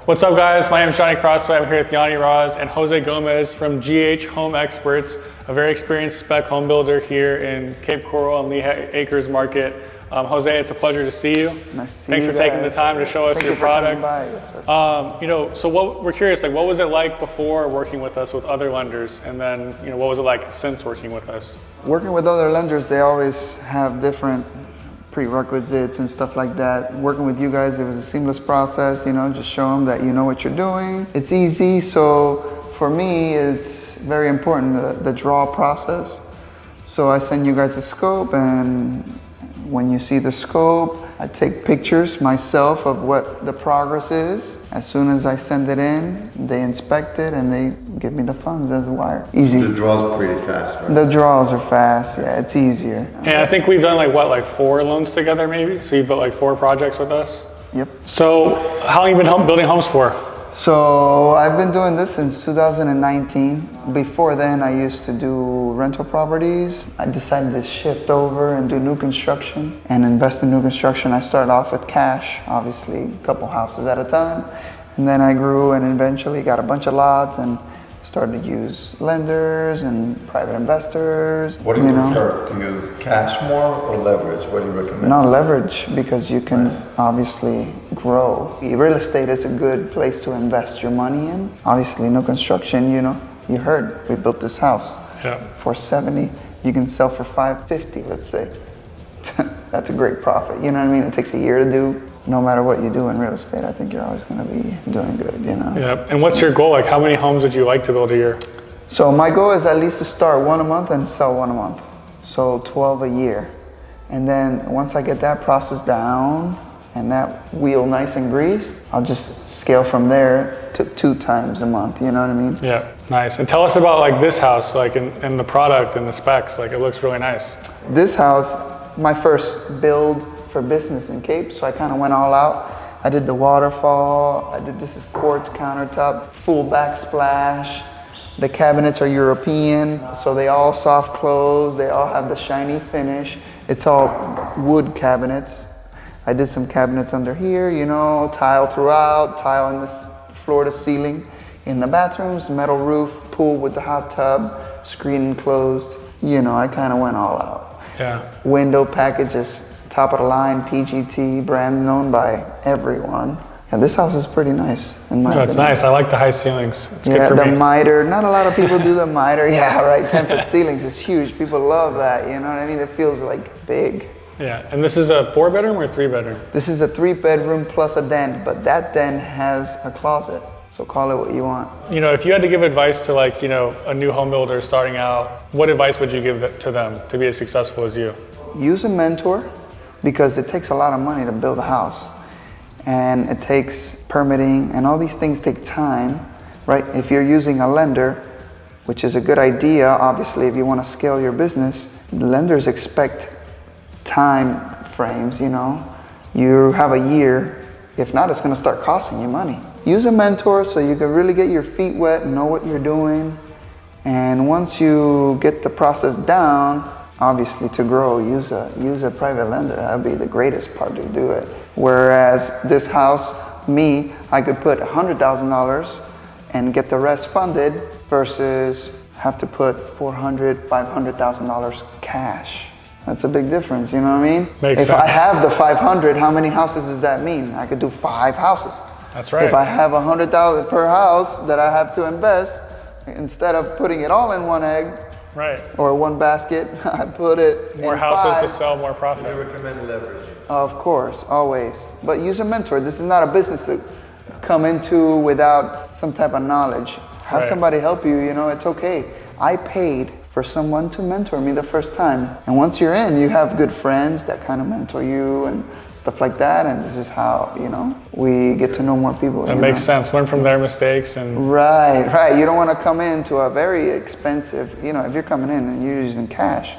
What's up, guys? My name is Johnny Crossway. I'm here with Yanni Raz and Jose Gomez from GH Home Experts, a very experienced spec home builder here in Cape Coral and Lehigh Acres Market. Jose, it's a pleasure to see you. Nice to see Thanks you for taking the time to show us your product. Yes, sir. So what we're curious, like, what was it like before working with us with other lenders, and then what was it like since working with us? Working with other lenders, they always have different prerequisites and stuff like that. Working with you guys, it was a seamless process. Just show them that you know what you're doing. It's easy. So for me, it's very important the draw process. So I send you guys a scope, and when you see the scope, I take pictures myself of what the progress is. As soon as I send it in, they inspect it and they give me the funds as a wire. Easy. The draws are pretty fast, right? The draws are fast, yeah, it's easier. And I think we've done like 4 loans together maybe? So you've built like 4 projects with us? Yep. So how long have you been building homes for? So I've been doing this since 2019. Before then, I used to do rental properties. I decided to shift over and do new construction and invest in new construction. I started off with cash, obviously a couple houses at a time. And then I grew and eventually got a bunch of lots and started to use lenders and private investors. What do you prefer, to use cash more or leverage? What do you recommend? No, leverage, because you can obviously grow. Real estate is a good place to invest your money in. Obviously, no construction, you heard, we built this house for $70. You can sell for $550, let's say. That's a great profit, you know what I mean? It takes a year to do. No matter what you do in real estate, I think you're always going to be doing good, Yeah, and what's your goal? Like, how many homes would you like to build a year? So my goal is at least to start 1 a month and sell 1 a month. So 12 a year. And then once I get that process down and that wheel nice and greased, I'll just scale from there to 2 times a month, you know what I mean? Yeah, nice. And tell us about like this house, like and the product and the specs. Like, it looks really nice. This house, my first build for business in Cape, so I kind of went all out. I did the waterfall, this is quartz countertop, full backsplash. The cabinets are European, so they all soft close, they all have the shiny finish. It's all wood cabinets. I did some cabinets under here, tile throughout, tile in this floor to ceiling. In the bathrooms, metal roof, pool with the hot tub, screen enclosed. I kind of went all out. Yeah. Window packages, top of the line, PGT, brand known by everyone. Yeah, this house is pretty nice in my opinion. It's nice. I like the high ceilings. It's good for the me. miter. Not a lot of people do the miter. Yeah, right. 10-foot ceilings is huge. People love that. You know what I mean? It feels like big. Yeah, and this is a 4-bedroom or 3-bedroom? This is a 3-bedroom plus a den, but that den has a closet. So call it what you want. If you had to give advice to a new home builder starting out, what advice would you give to them to be as successful as you? Use a mentor, because it takes a lot of money to build a house. And it takes permitting, and all these things take time, right? If you're using a lender, which is a good idea, obviously, if you want to scale your business, lenders expect time frames, You have a year. If not, it's going to start costing you money. Use a mentor so you can really get your feet wet and know what you're doing. And once you get the process down, obviously, to grow, use a private lender. That'd be the greatest part to do it. Whereas this house, I could put $100,000 and get the rest funded versus have to put $400,000, $500,000 cash. That's a big difference, you know what I mean? Makes sense. If I have the 500, how many houses does that mean? I could do 5 houses. That's right. If I have $100,000 per house that I have to invest, instead of putting it all in one egg, right, or one basket, I put it more in houses 5. to sell, more profit. I recommend leverage. Of course, always. But use a mentor. This is not a business to come into without some type of knowledge. Have somebody help you, it's okay. I paid for someone to mentor me the first time. And once you're in, you have good friends that kind of mentor you and stuff like that. And this is how, we get to know more people. That makes sense. Learn from their mistakes. And Right. You don't want to come into a very expensive, if you're coming in and you're using cash,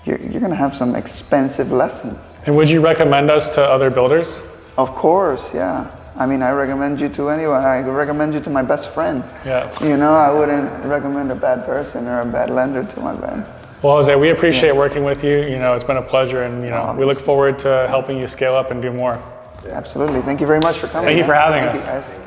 you're going to have some expensive lessons. And would you recommend us to other builders? Of course, yeah. I recommend you to anyone. I recommend you to my best friend. Yeah. I wouldn't recommend a bad person or a bad lender to my friend. Well, Jose, we appreciate working with you. It's been a pleasure, and we look forward to helping you scale up and do more. Absolutely. Thank you very much for coming. Thank you for having us. Thank you, guys.